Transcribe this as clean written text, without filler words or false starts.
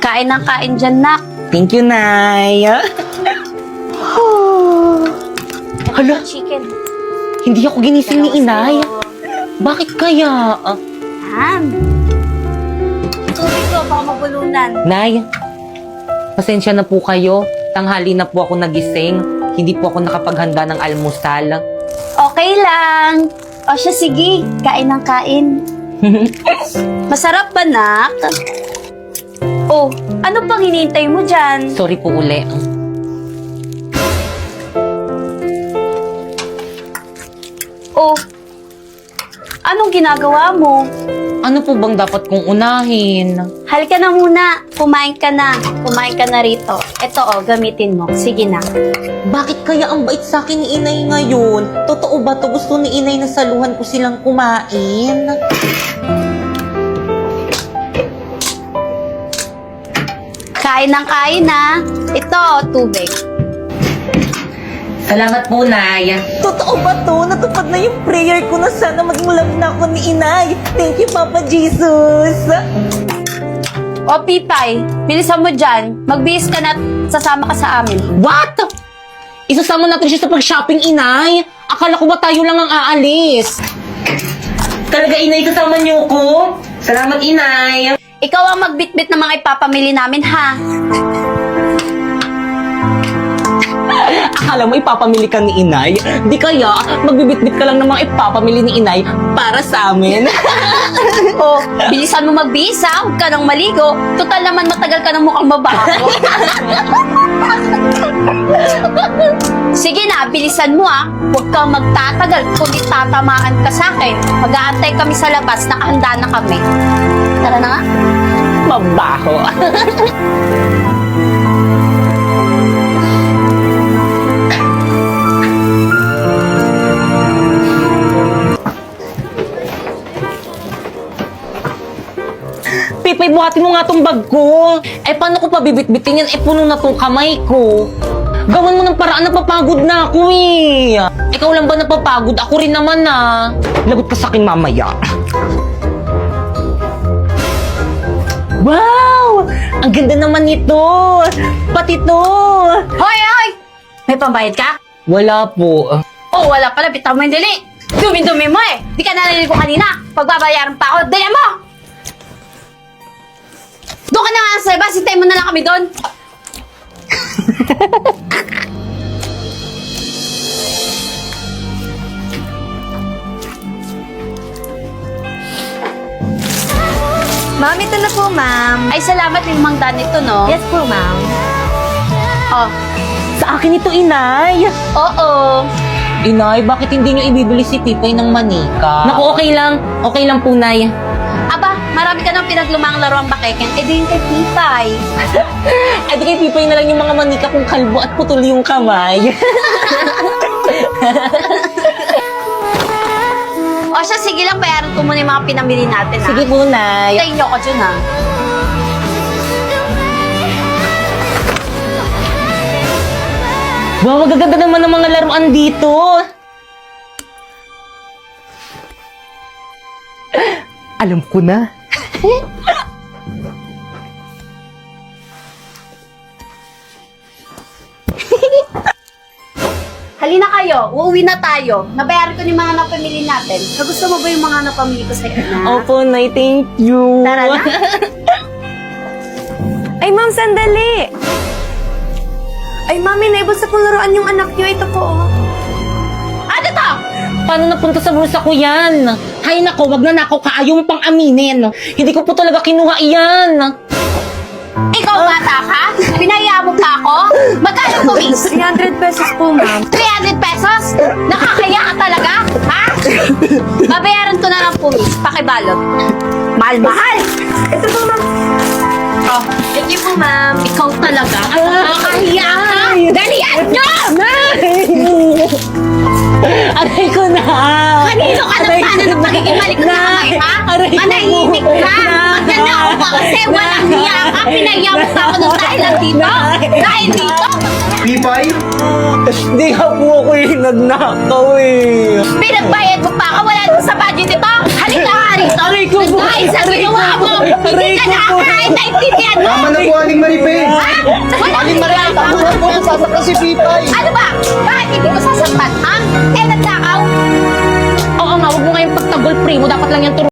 Kain ng kain dyan, nak. Thank you, Nay. Hala, Chicken. hindi ako ginising ni Inay. Bakit kaya? Han. Tubig ko, baka mabulunan. Nay, pasensya na po kayo. Tanghali na po ako nagising. Hindi po ako nakapaghanda ng almusal. Okay lang. O siya, sige. Kain ng kain. Masarap ba, nak? Oh, ano pang hinihintay mo dyan? Sorry po uli. Oh, anong ginagawa mo? Ano po bang dapat kong unahin? Halika na muna. Kumain ka na. Kumain ka na rito. Ito, oh, gamitin mo. Sige na. Bakit kaya ang bait sa akin ni Inay ngayon? Totoo ba to? Gusto ni Inay na saluhan ko silang kumain? Kain ng kain, na. Ito, tubig. Salamat po, Nay. Totoo ba to? Natupad na yung prayer ko na sana maging love na ako ni Inay. Thank you, Papa Jesus. O, Pipay, bilisan mo dyan. Magbihis ka na at sasama ka sa amin. What? Isasama natin siya sa pag-shopping, Inay. Akala ko ba tayo lang ang aalis? Talaga, Inay, kasama niyo ko? Salamat, Inay. Ikaw ang magbitbit ng mga ipapamili namin, ha? Akala mo ipapamili ka ni Inay? Di kaya, magbibitbit ka lang ng mga ipapamili ni Inay para sa amin. O, bilisan mo magbihis, ha? Huwag ka nang maligo. Total naman matagal ka ng mukhang mabaho. Sige na, bilisan mo, ha? Huwag kang magtatagal, kundi tatamaan ka sa akin. Mag-aantay kami sa labas, nakahanda na kami. Tara na nga. Mabaho. Pipay, buhatin mo nga tong bag ko. Eh, paano ko pa bibit-bitin yan? Eh, puno na tong kamay ko. Gawan mo ng paraan, napapagod na ako eh. Ikaw lang ba napapagod? Ako rin naman ah. Lagot ka sa akin mamaya. Wow! Ang ganda naman nito! Pati to! Hoy, hoy! May pambayad ka? Wala po. Oh, wala pala. Bitaw mo yung dili. Dumi-dumi mo eh. Di ka narinig ko kanina. Pagbabayaran pa ako. Dali mo! Doon ka na nga sa labas. Hintay mo na lang kami doon. Ma'am, ito na po, ma'am. Ay, salamat yung mang nito, no? Yes po, ma'am. Oh, Sa akin ito, Inay! oo. Inay, bakit hindi niyo ibibili si Pipay ng manika? Naku, okay lang. Okay lang po, Nay. Aba, marami ka nang pinaglumang laruang bakeken. Eh, di yung kay Pipay. Ay, di kay Pipay na lang yung mga manika kung kalbo at putol yung kamay. O siya, sige lang, bayaran ko muna yung mga pinamili natin, ha? Sige po, Nay. Hintayin niyo ko dyan, ha? Wow, magaganda naman ng mga laruan dito. Alam ko na. Halina kayo, uuwi na tayo. Nabayaran ko yung mga napamili natin. Kagusto mo ba yung mga napamili ko sa'yo, na? Opo, Nay. Thank you. Tara na. Ay, ma'am, sandali. Ay, ma'am, inaibos sa laruan yung anak niyo. Ito po, oh. Ano to? Paano napunta sa bulsa ko yan? Hay nako, wag na nako ka. Ayaw mo pang aminin. Hindi ko po talaga kinuha iyan. Ikaw bata ka? Pinaya mo pa ako? Magkano to, miss? 300 pesos po, ma'am. 300 pesos? Nakakaya ka talaga? Ha? Babayaran ko na lang po, miss. Pakibalot. Mahal-mahal! Ito po, ma'am. Oh, Thank you po, ma'am. ikaw talaga. Nakakahiya ka! Dalian nyo! Aray ko na! Kanino ka nang paano ng pagiging balik na kamay, ha? Aray ko Manahimik po. ka! Maganda ako ka kasi walang hiya ka! Pinaya mo pa ako nung dahil lang dito! Dahil dito! Pipay? Hindi nga po ako yung nagnakaw eh. Pinagbayad mo pa ako! Wala naman sa budget ito! Halika nga Aray ko po! Dahil sa ginawa mo, hindi ka nakakain, naintindihan mo? Tama na po, Aling Maripe. Wala Aling Maripe, tama na po. Sasaktan si Pipay. Ano ba? Bakit hindi mo sasaktan, ha? Eh, nagnakaw? Oo nga, huwag mo nga yung pagtanggol, primo. Dapat lang yan